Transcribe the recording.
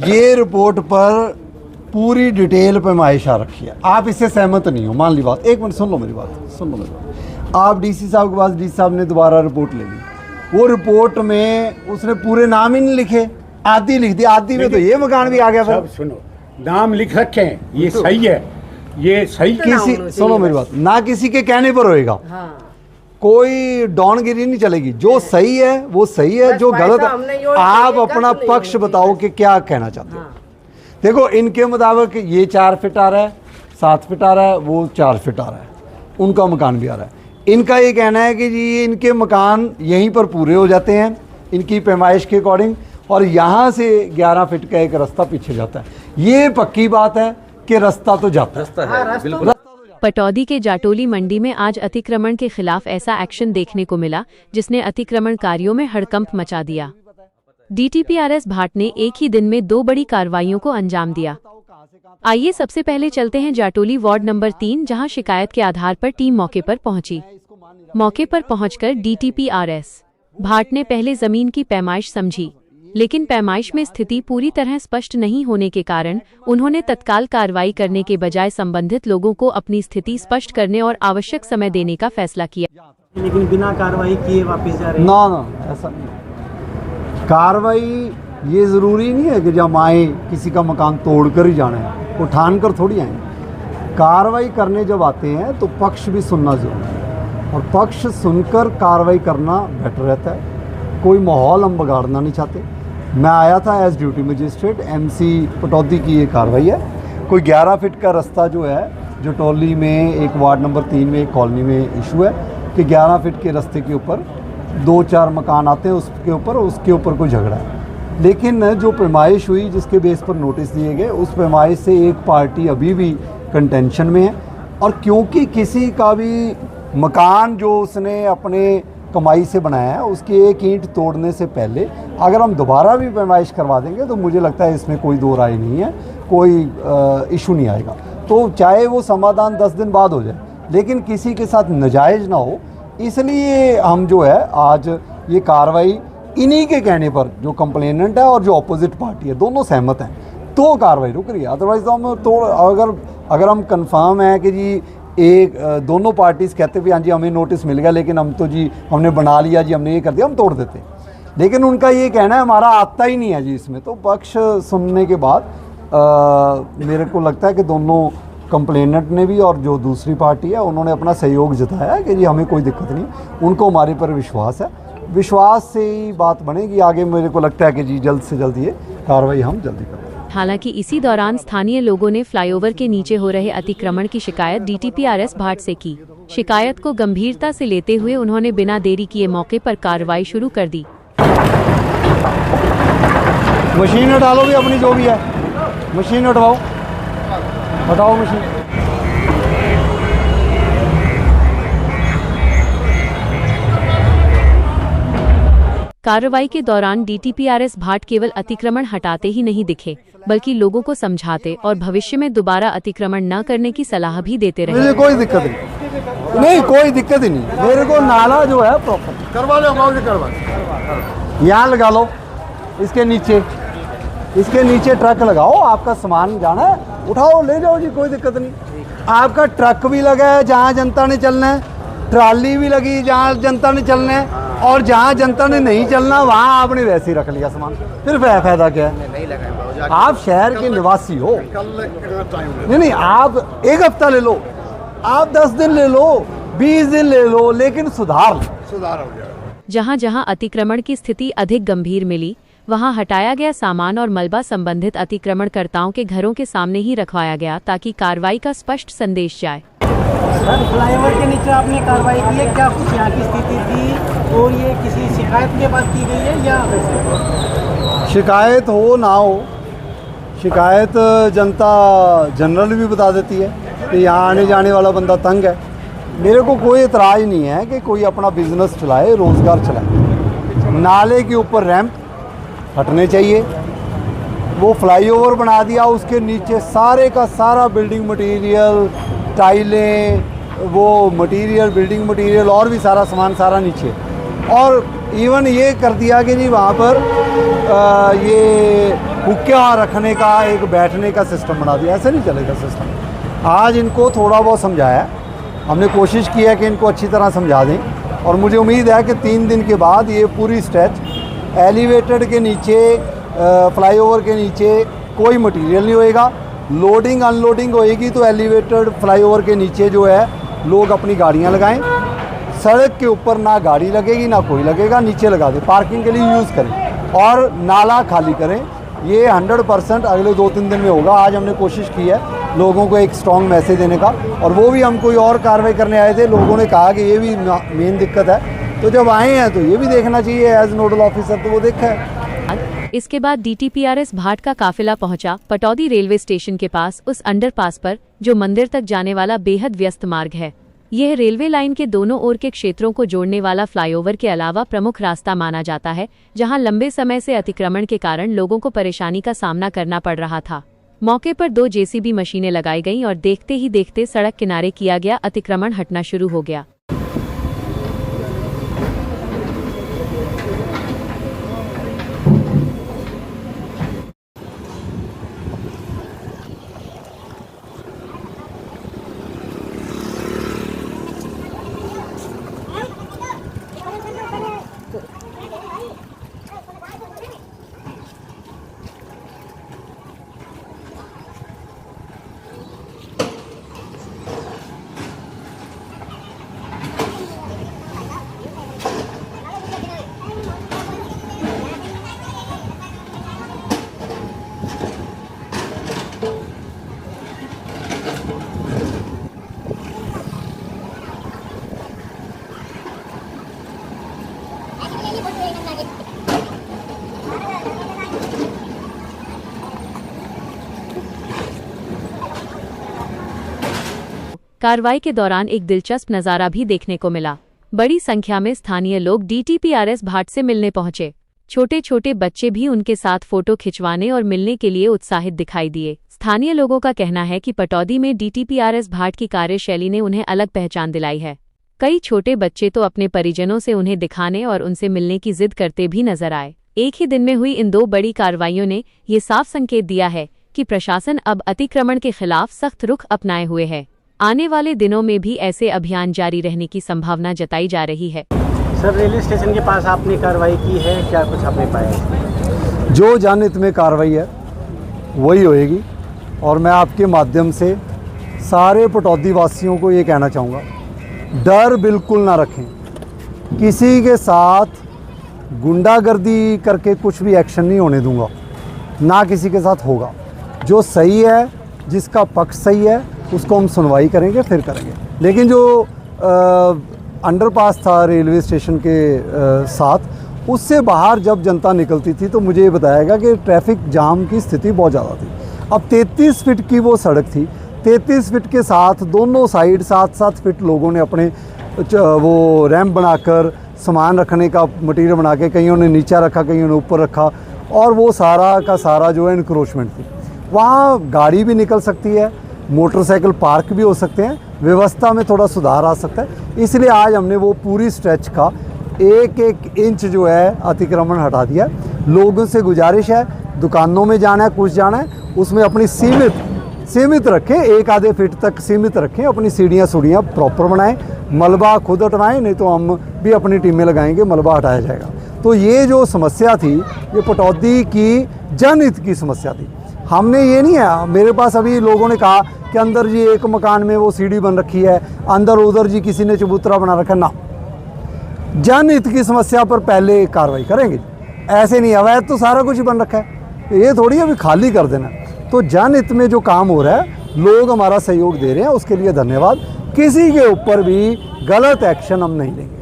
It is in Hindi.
ये रिपोर्ट पर पूरी डिटेल पैमाइश आ रखी है, आप इससे सहमत नहीं हो, मान ली बात। एक मिनट सुन लो मेरी बात, सुन लो मेरी बात। आप डीसी साहब के पास, डीसी साहब ने दोबारा रिपोर्ट ले ली, वो रिपोर्ट में उसने पूरे नाम ही नहीं लिखे, आधी लिख दी, आधी में तो ये मकान भी आ गया। सब सुनो, नाम लिख रखे हैं, ये सही है, ये सही। किसी सुनो मेरी बात, ना किसी के कहने पर होएगा, कोई डॉनगिरी नहीं चलेगी। जो सही है वो सही है, जो गलत है आप अपना पक्ष बताओ कि क्या कहना चाहते हो। देखो इनके मुताबिक ये 4 फीट आ रहा है, 7 फीट आ रहा है, वो 4 फीट आ रहा है, उनका मकान भी आ रहा है। इनका ये कहना है कि जी इनके मकान यहीं पर पूरे हो जाते हैं इनकी पैमाइश के अकॉर्डिंग, और यहाँ से 11 फीट का एक रास्ता पीछे जाता है। ये पक्की बात है कि रास्ता तो जाता है, बिल्कुल। पटौदी के जाटोली मंडी में आज अतिक्रमण के खिलाफ ऐसा एक्शन देखने को मिला जिसने अतिक्रमणकारियों में हड़कंप मचा दिया। डीटीपीआरएस भाट ने एक ही दिन में 2 बड़ी कार्रवाइयों को अंजाम दिया। आइए सबसे पहले चलते हैं जाटोली वार्ड नंबर 3, जहां शिकायत के आधार पर टीम मौके पर पहुंची। मौके पर पहुंचकर डीटीपीआरएस भाट ने पहले जमीन की पैमाइश समझी, लेकिन पैमाइश में स्थिति पूरी तरह स्पष्ट नहीं होने के कारण उन्होंने तत्काल कार्रवाई करने के बजाय संबंधित लोगों को अपनी स्थिति स्पष्ट करने और आवश्यक समय देने का फैसला किया। लेकिन बिना कार्रवाई किए वापस जा रहे हैं। ना ऐसा नहीं। कार्रवाई ये ज़रूरी नहीं है कि जब आए किसी का मकान तोड़कर ही जाना है, उठान कर थोड़ी आए। कार्रवाई करने जब आते हैं तो पक्ष भी सुनना जरूरी है, और पक्ष सुनकर कार्रवाई करना बेटर रहता है। कोई माहौल हम बिगाड़ना नहीं चाहते। मैं आया था as duty magistrate, MC Pataudi की ये कार्रवाई है। कोई 11 फीट का रास्ता जो है जटौली में एक वार्ड नंबर 3 में एक कॉलोनी में इशू है कि 11 फीट के रास्ते के ऊपर 2-4 मकान आते हैं, उसके ऊपर कोई झगड़ा है। लेकिन जो पैमाइश हुई जिसके बेस पर नोटिस दिए गए, उस पैमाइश से एक पार्टी अभी भी कंटेंशन में है, और क्योंकि किसी का भी मकान जो उसने अपने कमाई से बनाया है उसकी एक ईंट तोड़ने से पहले अगर हम दोबारा भी पैमाइश करवा देंगे तो मुझे लगता है इसमें कोई दो राय नहीं है, कोई इशू नहीं आएगा। तो चाहे वो समाधान 10 दिन बाद हो जाए, लेकिन किसी के साथ नाजायज़ ना हो, इसलिए हम जो है आज ये कार्रवाई इन्हीं के कहने पर, जो कंप्लेनेंट है और जो अपोजिट पार्टी है दोनों सहमत हैं, तो कार्रवाई रुक रही है। अदरवाइज़ तो हम अगर हम कंफर्म है कि जी दोनों पार्टीज़ कहते भी हाँ जी हमें नोटिस मिल गया, लेकिन हम तो जी हमने बना लिया जी, हमने ये कर दिया, हम तोड़ देते। लेकिन उनका ये कहना है हमारा आता ही नहीं है जी इसमें। तो पक्ष सुनने के बाद मेरे को लगता है कि दोनों कंप्लेनेंट ने भी और जो दूसरी पार्टी है उन्होंने अपना सहयोग जताया है कि जी हमें कोई दिक्कत नहीं, उनको हमारे पर विश्वास है। विश्वास से ही बात बनेगी आगे। मेरे को लगता है कि जी जल्द से जल्द ये कार्रवाई हम जल्दी करें। हालांकि इसी दौरान स्थानीय लोगों ने फ्लाईओवर के नीचे हो रहे अतिक्रमण की शिकायत डीटीपीआरएस भाट से की। शिकायत को गंभीरता से लेते हुए उन्होंने बिना देरी किए मौके पर कार्रवाई शुरू कर दी। मशीन हटा लो भी अपनी, जो भी है मशीन हटाओ, हटाओ मशीन। कार्रवाई के दौरान डीटीपीआरएस भाट केवल अतिक्रमण हटाते ही नहीं दिखे, बल्कि लोगों को समझाते और भविष्य में दोबारा अतिक्रमण न करने की सलाह भी देते रहे। मुझे कोई दिक्कत नहीं, कोई दिक्कत ही नहीं। मेरे को नाला जो है प्रॉपर करवा लो, यहाँ लगा लो, इसके नीचे ट्रक लगाओ, आपका सामान जाना है उठाओ ले जाओ जी, कोई दिक्कत नहीं। आपका ट्रक भी लगा है जहाँ जनता ने चलना है, ट्राली भी लगी जहाँ जनता ने चलना है, और जहाँ जनता ने नहीं चलना वहाँ आपने वैसे ही रख लिया सामान, फिर फायदा क्या है? आप शहर के निवासी हो, नहीं आप 1 हफ्ता ले लो, आप 10 दिन ले लो, 20 दिन ले लो, लेकिन सुधार हो जाए। जहाँ जहाँ अतिक्रमण की स्थिति अधिक गंभीर मिली, वहाँ हटाया गया सामान और मलबा संबंधित अतिक्रमणकर्ताओं के घरों के सामने ही रखवाया गया, ताकि कार्रवाई का स्पष्ट संदेश जाए। फ्लाईओवर के नीचे आपने कार्रवाई की है, क्या कुछ यहाँ की स्थिति थी और ये किसी शिकायत के बाद की गई है या वैसे? शिकायत हो ना हो, शिकायत जनता जनरल भी बता देती है कि यहाँ आने जाने वाला बंदा तंग है। मेरे को कोई एतराज़ नहीं है कि कोई अपना बिजनेस चलाए, रोज़गार चलाए। नाले के ऊपर रैंप हटने चाहिए। वो फ्लाईओवर बना दिया, उसके नीचे सारे का सारा बिल्डिंग मटेरियल, टाइलें, वो मटेरियल, बिल्डिंग मटेरियल और भी सारा सामान सारा नीचे। और इवन ये कर दिया कि जी वहाँ पर ये हुक्का रखने का, एक बैठने का सिस्टम बना दिया। ऐसे नहीं चलेगा सिस्टम। आज इनको थोड़ा बहुत समझाया, हमने कोशिश की है कि इनको अच्छी तरह समझा दें, और मुझे उम्मीद है कि 3 दिन के बाद ये पूरी स्ट्रेच एलिवेटेड के नीचे, फ्लाईओवर के नीचे कोई मटेरियल नहीं होएगा। लोडिंग अनलोडिंग होएगी तो एलिवेटेड फ्लाईओवर के नीचे जो है लोग अपनी गाड़ियाँ लगाएं। सड़क के ऊपर ना गाड़ी लगेगी ना कोई लगेगा, नीचे लगा दें, पार्किंग के लिए यूज़ करें और नाला खाली करें। ये 100% अगले 2-3 दिन में होगा। आज हमने कोशिश की है लोगों को एक स्ट्रॉन्ग मैसेज देने का, और वो भी हम कोई और कार्रवाई करने आए थे। लोगों ने कहा कि ये भी मेन दिक्कत है, तो जब आए हैं तो ये भी देखना चाहिए एज नोडल ऑफिसर, तो वो देखा है। इसके बाद DTPRS भाट का काफिला पहुंचा पटौदी रेलवे स्टेशन के पास, उस अंडरपास पर जो मंदिर तक जाने वाला बेहद व्यस्त मार्ग है। यह रेलवे लाइन के दोनों ओर के क्षेत्रों को जोड़ने वाला फ्लाईओवर के अलावा प्रमुख रास्ता माना जाता है, जहां लंबे समय से अतिक्रमण के कारण लोगों को परेशानी का सामना करना पड़ रहा था। मौके पर 2 JCB मशीनें लगाई गईं और देखते ही देखते सड़क किनारे किया गया अतिक्रमण हटना शुरू हो गया। कार्रवाई के दौरान एक दिलचस्प नज़ारा भी देखने को मिला। बड़ी संख्या में स्थानीय लोग DTPRS भाट से मिलने पहुंचे। छोटे छोटे बच्चे भी उनके साथ फोटो खिंचवाने और मिलने के लिए उत्साहित दिखाई दिए। स्थानीय लोगों का कहना है कि पटौदी में DTPRS भाट की कार्यशैली ने उन्हें अलग पहचान दिलाई है। कई छोटे बच्चे तो अपने परिजनों से उन्हें दिखाने और उनसे मिलने की जिद करते भी नजर आए। एक ही दिन में हुई इन 2 बड़ी कार्रवाइयों ने ये साफ संकेत दिया है कि प्रशासन अब अतिक्रमण के खिलाफ सख्त रुख अपनाए हुए है। आने वाले दिनों में भी ऐसे अभियान जारी रहने की संभावना जताई जा रही है। सर, रेलवे स्टेशन के पास आपने कार्रवाई की है, क्या कुछ आपने पाया? जो जनहित में कार्रवाई है वही होएगी, और मैं आपके माध्यम से सारे पटौदी वासियों को ये कहना चाहूँगा, डर बिल्कुल ना रखें। किसी के साथ गुंडागर्दी करके कुछ भी एक्शन नहीं होने दूंगा, ना किसी के साथ होगा। जो सही है, जिसका पक्ष सही है, उसको हम सुनवाई करेंगे, फिर करेंगे। लेकिन जो अंडरपास था रेलवे स्टेशन के साथ, उससे बाहर जब जनता निकलती थी तो मुझे ये बताया गया कि ट्रैफिक जाम की स्थिति बहुत ज़्यादा थी। अब 33 फीट की वो सड़क थी, 33 फीट के साथ दोनों साइड 7-7 फीट लोगों ने अपने वो रैंप बनाकर सामान रखने का मटीरियल बना के, कईयों ने नीचा रखा, कईयों ने ऊपर रखा, और वो सारा का सारा जो है इंक्रोचमेंट थी। वहाँ गाड़ी भी निकल सकती है, मोटरसाइकिल पार्क भी हो सकते हैं, व्यवस्था में थोड़ा सुधार आ सकता है। इसलिए आज हमने वो पूरी स्ट्रेच का 1-1 इंच जो है अतिक्रमण हटा दिया। लोगों से गुजारिश है, दुकानों में जाना है, कुछ जाना है, उसमें अपनी सीमित रखें, 1-आधे फीट तक सीमित रखें। अपनी सीढ़ियाँ प्रॉपर बनाएं, मलबा खुद हटवाएं, नहीं तो हम भी अपनी टीमें लगाएंगे, मलबा हटाया जाएगा। तो ये जो समस्या थी, ये पटौदी की जनहित की समस्या थी। हमने ये नहीं है, मेरे पास अभी लोगों ने कहा कि अंदर जी एक मकान में वो सीढ़ी बन रखी है, अंदर उधर जी किसी ने चबूतरा बना रखा, ना। जनहित की समस्या पर पहले कार्रवाई करेंगे। ऐसे नहीं, अवैध तो सारा कुछ ही बन रखा है, ये थोड़ी अभी खाली कर देना। तो जनहित में जो काम हो रहा है, लोग हमारा सहयोग दे रहे हैं, उसके लिए धन्यवाद। किसी के ऊपर भी गलत एक्शन हम नहीं लेंगे।